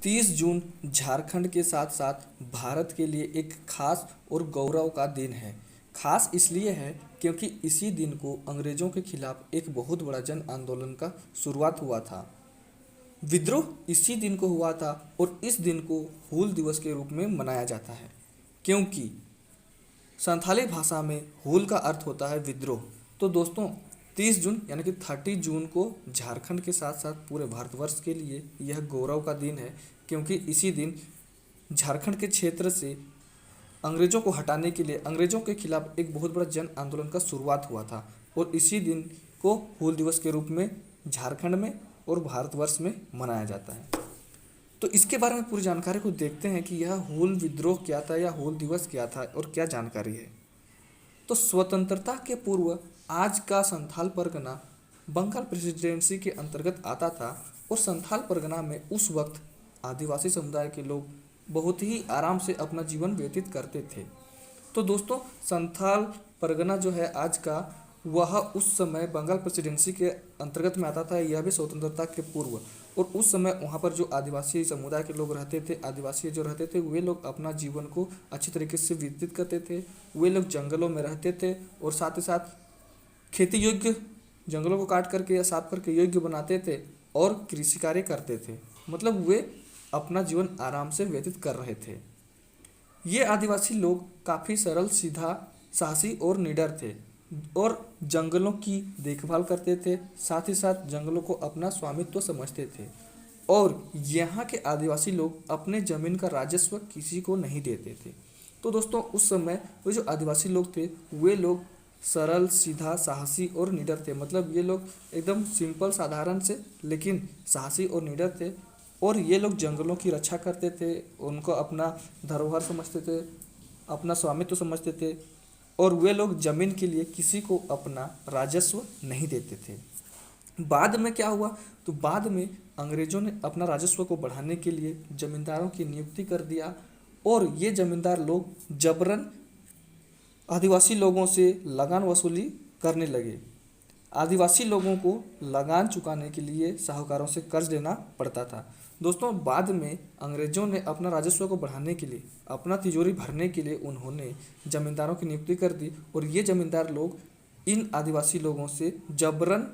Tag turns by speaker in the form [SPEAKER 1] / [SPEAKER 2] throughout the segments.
[SPEAKER 1] 30 जून झारखंड के साथ साथ भारत के लिए एक खास और गौरव का दिन है। खास इसलिए है क्योंकि इसी दिन को अंग्रेजों के खिलाफ एक बहुत बड़ा जन आंदोलन का शुरुआत हुआ था। विद्रोह इसी दिन को हुआ था और इस दिन को हूल दिवस के रूप में मनाया जाता है, क्योंकि संथाली भाषा में हूल का अर्थ होता है विद्रोह। तो दोस्तों, 30 जून यानी कि 30 जून को झारखंड के साथ साथ पूरे भारतवर्ष के लिए यह गौरव का दिन है, क्योंकि इसी दिन झारखंड के क्षेत्र से अंग्रेजों को हटाने के लिए अंग्रेजों के खिलाफ एक बहुत बड़ा जन आंदोलन का शुरुआत हुआ था और इसी दिन को हूल दिवस के रूप में झारखंड में और भारतवर्ष में मनाया जाता है। तो इसके बारे में पूरी जानकारी को देखते हैं कि यह हूल विद्रोह क्या था या हूल दिवस क्या था और क्या जानकारी है। तो स्वतंत्रता के पूर्व आज का संथाल परगना बंगाल प्रेसिडेंसी के अंतर्गत आता था और संथाल परगना में उस वक्त आदिवासी समुदाय के लोग बहुत ही आराम से अपना जीवन व्यतीत करते थे। तो दोस्तों, संथाल परगना जो है आज का, वह उस समय बंगाल प्रेसिडेंसी के अंतर्गत में आता था, यह भी स्वतंत्रता के पूर्व। और उस समय वहाँ पर जो आदिवासी समुदाय के लोग रहते थे, आदिवासी जो रहते थे, वे लोग अपना जीवन को अच्छी तरीके से व्यतीत करते थे। वे लोग जंगलों में रहते थे और साथ ही साथ खेती योग्य जंगलों को काट करके या साफ करके योग्य बनाते थे और कृषि कार्य करते थे। मतलब वे अपना जीवन आराम से व्यतीत कर रहे थे। ये आदिवासी लोग काफ़ी सरल, सीधा, साहसी और निडर थे और जंगलों की देखभाल करते थे। साथ ही साथ जंगलों को अपना स्वामित्व समझते थे और यहाँ के आदिवासी लोग अपने ज़मीन का राजस्व किसी को नहीं देते थे। तो दोस्तों, उस समय वो जो आदिवासी लोग थे, वे लोग सरल, सीधा, साहसी और निडर थे। मतलब ये लोग एकदम सिंपल, साधारण से लेकिन साहसी और निडर थे और ये लोग जंगलों की रक्षा करते थे, उनको अपना धरोहर समझते थे, अपना स्वामित्व समझते थे और वे लोग जमीन के लिए किसी को अपना राजस्व नहीं देते थे। बाद में क्या हुआ, तो बाद में अंग्रेजों ने अपना राजस्व को बढ़ाने के लिए जमींदारों की नियुक्ति कर दिया और ये जमींदार लोग जबरन आदिवासी लोगों से लगान वसूली करने लगे। आदिवासी लोगों को लगान चुकाने के लिए साहूकारों से कर्ज लेना पड़ता था। दोस्तों, बाद में अंग्रेजों ने अपना राजस्व को बढ़ाने के लिए, अपना तिजोरी भरने के लिए उन्होंने जमींदारों की नियुक्ति कर दी और ये जमींदार लोग इन आदिवासी लोगों से जबरन,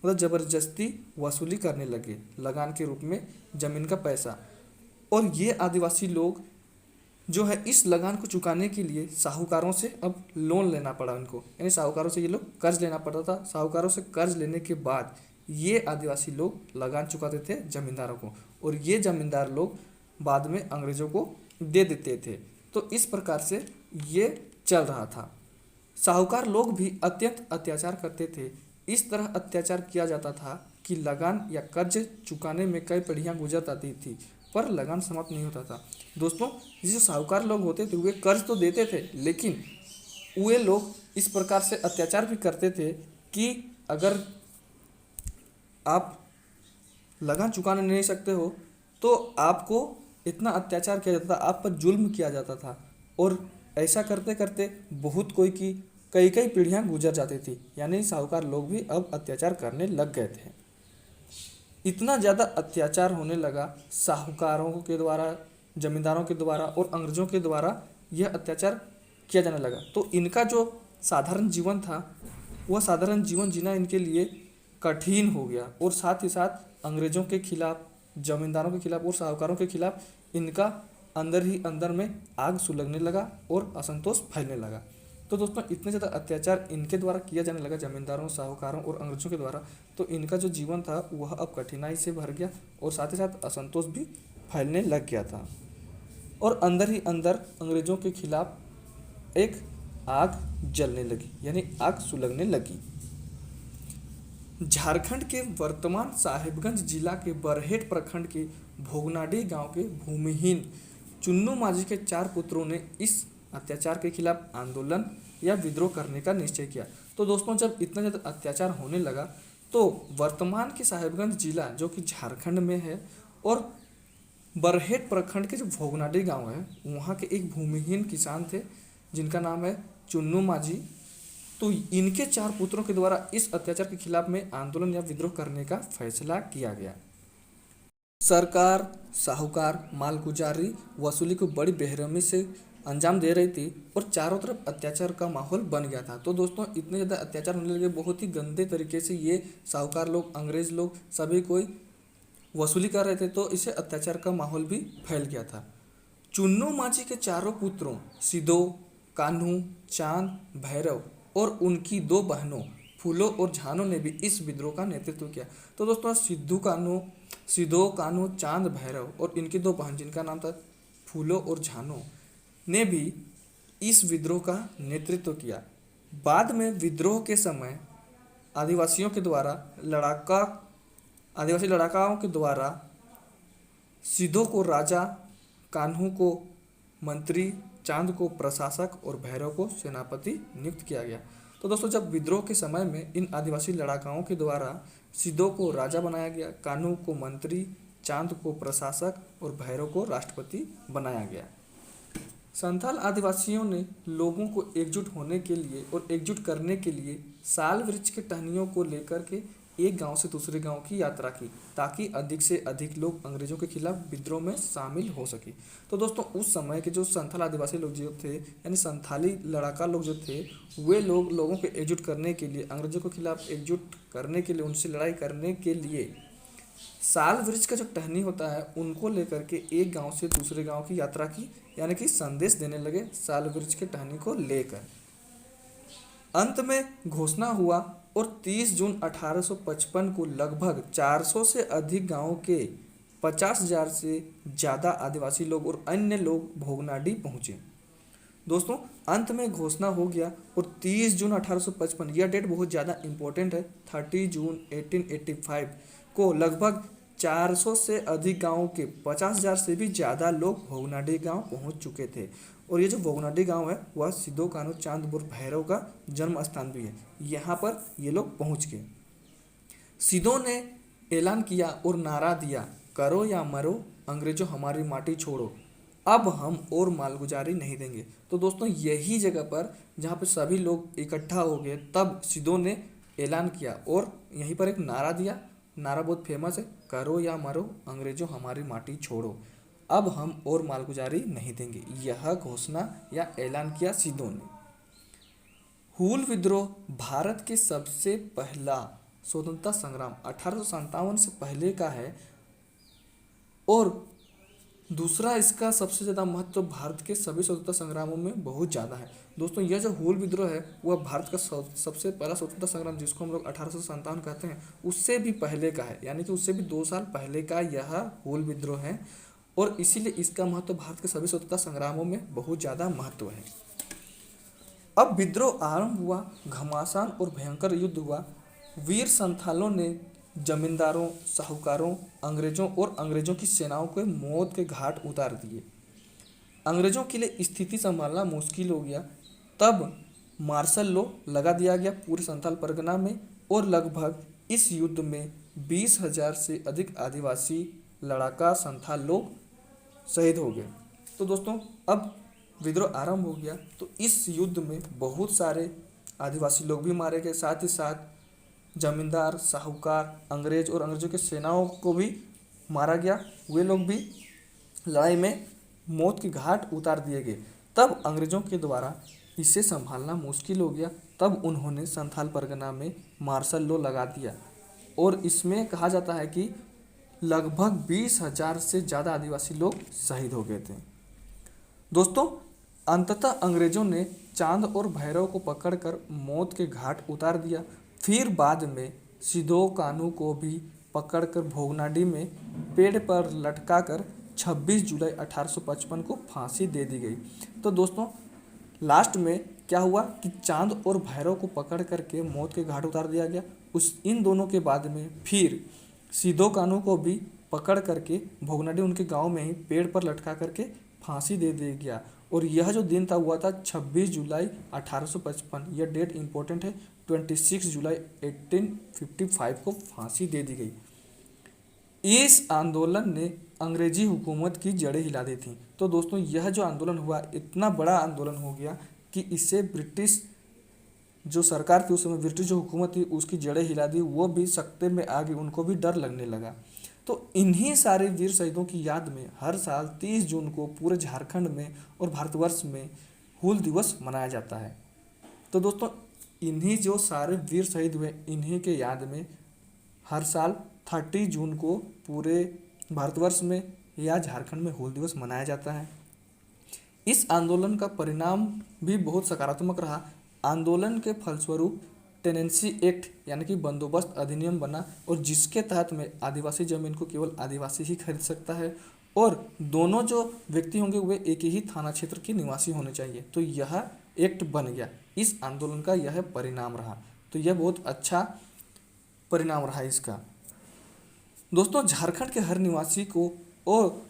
[SPEAKER 1] मतलब ज़बरदस्ती वसूली करने लगे लगान के रूप में ज़मीन का पैसा। और ये आदिवासी लोग जो है इस लगान को चुकाने के लिए साहूकारों से अब लोन लेना पड़ा उनको, यानी साहूकारों से ये लोग कर्ज लेना पड़ता था। साहूकारों से कर्ज लेने के बाद ये आदिवासी लोग लगान चुकाते थे जमींदारों को और ये जमींदार लोग बाद में अंग्रेजों को दे देते थे। तो इस प्रकार से ये चल रहा था। साहूकार लोग भी अत्यंत अत्याचार करते थे। इस तरह अत्याचार किया जाता था कि लगान या कर्ज चुकाने में कई पीढ़ियाँ गुजर जाती थी पर लगान समाप्त नहीं होता था। दोस्तों, ये जो साहूकार लोग होते थे, वे कर्ज तो देते थे, लेकिन वे लोग इस प्रकार से अत्याचार भी करते थे कि अगर आप लगान चुकाने नहीं सकते हो तो आपको इतना अत्याचार किया जाता था, आप पर जुल्म किया जाता था। और ऐसा करते करते बहुत कोई की कई कई पीढ़ियाँ गुजर जाती थी, यानी साहूकार लोग भी अब अत्याचार करने लग गए थे। इतना ज़्यादा अत्याचार होने लगा साहूकारों के द्वारा, जमींदारों के द्वारा और अंग्रेजों के द्वारा यह अत्याचार किया जाने लगा। तो इनका जो साधारण जीवन था, वह साधारण जीवन जीना इनके लिए कठिन हो गया और साथ ही साथ अंग्रेजों के खिलाफ, जमींदारों के खिलाफ और साहूकारों के खिलाफ इनका अंदर ही अंदर में आग सुलगने लगा और असंतोष फैलने लगा। तो दोस्तों, इतने ज़्यादा अत्याचार इनके द्वारा किया जाने लगा, जमींदारों, साहूकारों और अंग्रेजों के द्वारा, तो इनका जो जीवन था वह अब कठिनाई से भर गया और साथ ही साथ असंतोष भी फैलने लग गया था और अंदर ही अंदर अंग्रेजों के खिलाफ एक आग जलने लगी, यानी आग सुलगने लगी। झारखंड के वर्तमान साहिबगंज जिला के बरहेट प्रखंड के भोगनाडीह गांव के भूमिहीन चुन्नू माझी के 4 पुत्रों ने इस अत्याचार के खिलाफ आंदोलन या विद्रोह करने का निश्चय किया। तो दोस्तों, जब इतना ज़्यादा अत्याचार होने लगा तो वर्तमान के साहिबगंज जिला जो कि झारखंड में है और बरहेट प्रखंड के जो भोगनाडीह गांव है, वहाँ के एक भूमिहीन किसान थे जिनका नाम है चुन्नू माझी। तो इनके 4 पुत्रों के द्वारा इस अत्याचार के खिलाफ में आंदोलन या विद्रोह करने का फैसला किया गया। सरकार, साहूकार मालगुजारी वसूली को बड़ी बेरहमी से अंजाम दे रही थी और चारों तरफ अत्याचार का माहौल बन गया था। तो दोस्तों इतने ज़्यादा अत्याचार होने लगे, बहुत ही गंदे तरीके से ये साहूकार लोग, अंग्रेज लोग सभी कोई वसूली कर रहे थे, तो इससे अत्याचार का माहौल भी फैल गया था। चुन्नू मांझी के चारों पुत्रों सिदो, कान्हू, चांद, भैरव और उनकी दो बहनों फूलो और झानो ने भी इस विद्रोह का नेतृत्व किया। तो दोस्तों सिदो, कान्हू, चांद, भैरव और इनकी दो बहन जिनका नाम था फूलो और झानो ने भी इस विद्रोह का नेतृत्व किया। बाद में विद्रोह के समय आदिवासियों के द्वारा लड़ाका आदिवासी लड़ाकाओं के द्वारा सिदो को राजा, कान्हू को मंत्री, चांद को प्रशासक और भैरव को सेनापति नियुक्त किया गया। तो दोस्तों जब विद्रोह के समय में इन आदिवासी लड़ाकाओं के द्वारा सिदो को राजा बनाया गया, कान्हू को मंत्री, चांद को प्रशासक और भैरव को राष्ट्रपति बनाया गया। संथाल आदिवासियों ने लोगों को एकजुट होने के लिए और एकजुट करने के लिए साल वृक्ष के टहनियों को लेकर के एक गांव से दूसरे गांव की यात्रा की, ताकि अधिक से अधिक लोग अंग्रेजों के खिलाफ विद्रोह में शामिल हो सके। तो दोस्तों उस समय के जो संथाल आदिवासी लोग जो थे, यानी संथाली लड़ाका लोग जो थे, वे लोगों को एकजुट करने के लिए, अंग्रेजों के खिलाफ एकजुट करने के लिए, उनसे लड़ाई करने के लिए साल वृक्ष का जो टहनी होता है उनको लेकर के एक गांव से दूसरे गांव की यात्रा की, यानी कि संदेश देने लगे साल वृक्ष के टहनी को लेकर। अंत में घोषणा हुआ और 30 जून 1855 को लगभग 400 से अधिक गांवों के 50,000 से ज़्यादा आदिवासी लोग और अन्य लोग भोगनाडी पहुँचे। दोस्तों अंत में घोषणा हो गया और 30 जून 1855, यह डेट बहुत ज़्यादा इम्पोर्टेंट है। 30 जून 1885 को लगभग 400 से अधिक गांवों के 50,000 से भी ज़्यादा लोग भोगनाडी गांव पहुंच चुके थे। और ये जो भोगनाडी गांव है वह सिदो, कान्हू, चांद और भैरव का जन्म स्थान भी है। यहाँ पर ये लोग पहुँच गए। सिदो ने ऐलान किया और नारा दिया, करो या मरो अंग्रेजों हमारी माटी छोड़ो, अब हम और मालगुजारी नहीं देंगे। तो दोस्तों यही जगह पर जहाँ पे सभी लोग इकट्ठा हो गए, तब सिदो ने ऐलान किया और यहीं पर एक नारा दिया। नारा बहुत फेमस है, करो या मरो अंग्रेजों हमारी माटी छोड़ो, अब हम और मालगुजारी नहीं देंगे। यह घोषणा या ऐलान किया सिदो ने। हूल विद्रोह भारत के सबसे पहला स्वतंत्रता संग्राम 1857 से पहले का है और दूसरा इसका सबसे ज़्यादा महत्व भारत के सभी स्वतंत्रता संग्रामों में बहुत ज़्यादा है। दोस्तों यह जो हूल विद्रोह है वह भारत का सबसे पहला स्वतंत्रता संग्राम, जिसको हम लोग 1857 कहते हैं, उससे भी पहले का है, यानी कि उससे भी 2 साल पहले का यह हूल विद्रोह है और इसीलिए इसका महत्व भारत के सभी स्वतंत्रता संग्रामों में बहुत ज़्यादा महत्व है। अब विद्रोह आरंभ हुआ, घमासान और भयंकर युद्ध हुआ। वीर संथालों ने जमींदारों, साहूकारों, अंग्रेजों की सेनाओं को मौत के घाट उतार दिए। अंग्रेजों के लिए स्थिति संभालना मुश्किल हो गया। तब मार्शल लॉ लगा दिया गया पूरे संथाल परगना में और लगभग इस युद्ध में 20,000 से अधिक आदिवासी लड़ाका संथाल लोग शहीद हो गए। तो दोस्तों अब विद्रोह आरंभ हो गया, तो इस युद्ध में बहुत सारे आदिवासी लोग भी मारे गए, साथ ही साथ जमींदार, साहूकार, अंग्रेज और अंग्रेजों के सेनाओं को भी मारा गया। वे लोग भी लड़ाई में मौत के घाट उतार दिए गए। तब अंग्रेजों के द्वारा इसे संभालना मुश्किल हो गया। तब उन्होंने संथाल परगना में मार्शल लॉ लगा दिया और इसमें कहा जाता है कि लगभग 20,000 से ज़्यादा आदिवासी लोग शहीद हो गए थे। दोस्तों अंततः अंग्रेजों ने चांद और भैरव को पकड़कर मौत के घाट उतार दिया। फिर बाद में सिदो, कान्हू को भी पकड़कर भोगनाडी में पेड़ पर लटकाकर 26 जुलाई 1855 को फांसी दे दी गई। तो दोस्तों लास्ट में क्या हुआ कि चांद और भैरव को पकड़ करके मौत के घाट उतार दिया गया। इन दोनों के बाद में फिर सिदो, कान्हू को भी पकड़ करके भोगनाडी उनके गांव में ही पेड़ पर लटका करके फांसी दे दिया गया। और यह जो दिन था हुआ था 26 जुलाई 1855। यह डेट इंपॉर्टेंट है। 26 जुलाई 1855 को फांसी दे दी गई। इस आंदोलन ने अंग्रेजी हुकूमत की जड़ें हिला दी थी। तो दोस्तों यह जो आंदोलन हुआ इतना बड़ा आंदोलन हो गया कि इससे ब्रिटिश जो सरकार थी उस समय, ब्रिटिश जो हुकूमत थी उसकी जड़ें हिला दी। वो भी सख्ते में आ गई, उनको भी डर लगने लगा। तो इन्हीं सारे वीर शहीदों की याद में हर साल 30 जून को पूरे झारखंड में और भारतवर्ष में हूल दिवस मनाया जाता है। तो दोस्तों इन्हीं जो सारे वीर शहीद हुए इन्हीं के याद में हर साल 30 जून को पूरे भारतवर्ष में या झारखंड में हूल दिवस मनाया जाता है। इस आंदोलन का परिणाम भी बहुत सकारात्मक रहा। आंदोलन के फलस्वरूप टेनेंसी एक्ट यानी कि बंदोबस्त अधिनियम बना और जिसके तहत में आदिवासी जमीन को केवल आदिवासी ही खरीद सकता है और दोनों जो व्यक्ति होंगे वे एक ही थाना क्षेत्र के निवासी होने चाहिए। तो यह एक्ट बन गया। इस आंदोलन का यह परिणाम रहा। तो यह बहुत अच्छा परिणाम रहा इसका। दोस्तों झारखंड के हर निवासी को और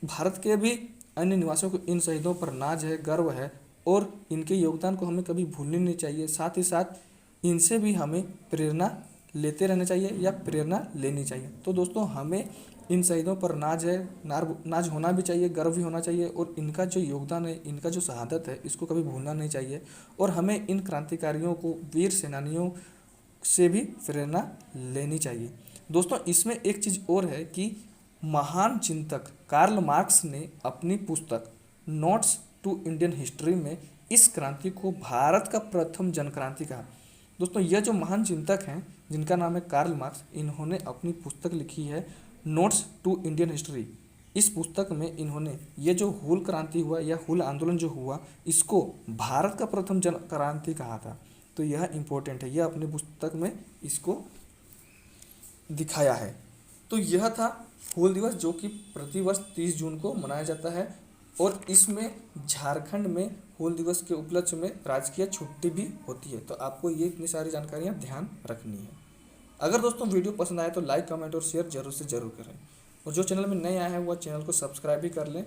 [SPEAKER 1] भारत के भी अन्य निवासियों को इन शहीदों पर नाज है, गर्व है और इनके योगदान को हमें कभी भूलनी नहीं चाहिए। साथ ही साथ इनसे भी हमें प्रेरणा लेते रहना चाहिए या प्रेरणा लेनी चाहिए। तो दोस्तों हमें इन शहीदों पर नाज है, नाज होना भी चाहिए, गर्व भी होना चाहिए और इनका जो योगदान है, इनका जो शहादत है, इसको कभी भूलना नहीं चाहिए। और हमें इन क्रांतिकारियों को, वीर सेनानियों से भी प्रेरणा लेनी चाहिए। दोस्तों इसमें एक चीज़ और है कि महान चिंतक कार्ल मार्क्स ने अपनी पुस्तक नोट्स टू इंडियन हिस्ट्री में इस क्रांति को भारत का प्रथम जन क्रांति कहा। दोस्तों यह जो महान चिंतक हैं जिनका नाम है कार्ल मार्क्स, इन्होंने अपनी पुस्तक लिखी है नोट्स टू इंडियन हिस्ट्री। इस पुस्तक में इन्होंने ये जो हूल क्रांति हुआ या हूल आंदोलन जो हुआ इसको भारत का प्रथम जन क्रांति कहा था। तो यह इम्पोर्टेंट है, यह अपनी पुस्तक में इसको दिखाया है। तो यह था हूल दिवस जो कि प्रतिवर्ष 30 जून को मनाया जाता है और इसमें झारखंड में हूल दिवस के उपलक्ष्य में राजकीय छुट्टी भी होती है। तो आपको ये इतनी सारी जानकारियाँ ध्यान रखनी है। अगर दोस्तों वीडियो पसंद आए तो लाइक, कमेंट और शेयर जरूर से जरूर करें और जो चैनल में नए आए हैं वह चैनल को सब्सक्राइब भी कर लें